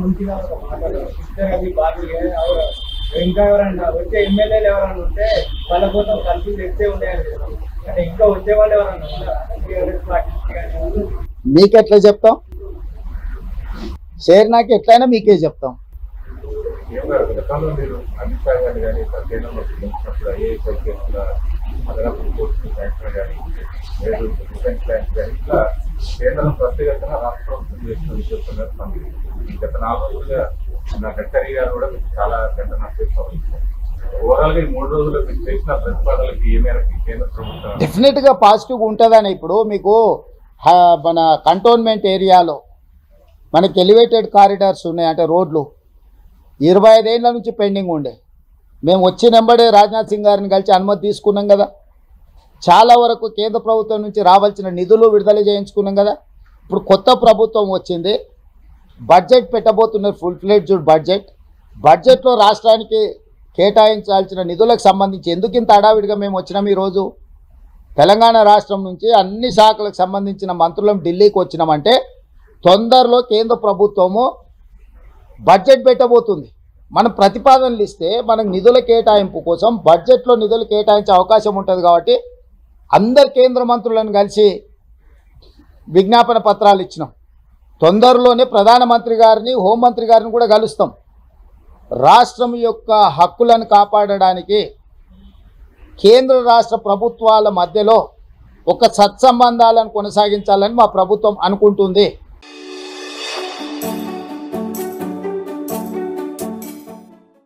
ముందుగా అది బాగా ఇంకా ఎవరన్నా వచ్చే ఎమ్మెల్యేలు ఎవరన్నా ఉంటే వాళ్ళ కోసం కలిసి తెచ్చే ఉన్నాయని అంటే ఇంకా వచ్చే వాళ్ళు ఎవరన్నా మీకెట్లా చెప్తాం షేర్ నాకు ఎట్లయినా మీకే చెప్తాం. గతంలో మీరు అమిత్ షా గారు కానీ కేంద్రంలో వచ్చినప్పుడు ఐఏఎస్ కేసుల అదనపు కోర్టు శాంక్షన్ కానీ లేదు డిఫెన్స్ బ్యాంక్ కానీ ఇట్లా కేంద్రం ప్రత్యేకంగా రాష్ట్ర ప్రభుత్వం చేస్తున్న చెప్తున్నారు. గత 4 రోజులుగా నా గడ్కరీ గారు కూడా మీకు చాలా గంట నష్టం. ఓవరాల్ గా 3 రోజుల్లో మీకు చేసిన ప్రతిపాదనలకి ఏ మేరకు కేంద్ర ప్రభుత్వం డెఫినెట్ గా పాజిటివ్ ఉంటుందని. ఇప్పుడు మీకు మన కంటోన్మెంట్ ఏరియాలో మనకి ఎలివేటెడ్ కారిడార్స్ ఉన్నాయి, అంటే రోడ్లు 25 ఏళ్ళ నుంచి పెండింగ్ ఉండే. మేము వచ్చినెంబడే రాజ్నాథ్ సింగ్ గారిని కలిసి అనుమతి తీసుకున్నాం కదా. చాలా వరకు కేంద్ర ప్రభుత్వం నుంచి రావాల్సిన నిధులు విడుదల చేయించుకున్నాం కదా. ఇప్పుడు కొత్త ప్రభుత్వం వచ్చింది, బడ్జెట్ పెట్టబోతున్నారు, ఫుల్ ఫ్లెడ్జ్డ్ బడ్జెట్లో రాష్ట్రానికి కేటాయించాల్సిన నిధులకు సంబంధించి ఎందుకు ఇంత హడావిడిగా మేము వచ్చినాం. ఈరోజు తెలంగాణ రాష్ట్రం నుంచి అన్ని శాఖలకు సంబంధించిన మంత్రులం ఢిల్లీకి వచ్చినామంటే తొందరలో కేంద్ర ప్రభుత్వము బడ్జెట్ పెట్టబోతుంది. మనం ప్రతిపాదనలు ఇస్తే మనకు నిధుల కేటాయింపు కోసం బడ్జెట్లో నిధులు కేటాయించే అవకాశం ఉంటుంది. కాబట్టి అందరు కేంద్ర మంత్రులను కలిసి విజ్ఞాపన పత్రాలు ఇచ్చినాం. తొందరలోనే ప్రధానమంత్రి గారిని, హోంమంత్రి గారిని కూడా కలుస్తాం. రాష్ట్రం యొక్క హక్కులను కాపాడడానికి కేంద్ర రాష్ట్ర ప్రభుత్వాల మధ్యలో ఒక సత్సంబంధాలను కొనసాగించాలని మా ప్రభుత్వం అనుకుంటుంది.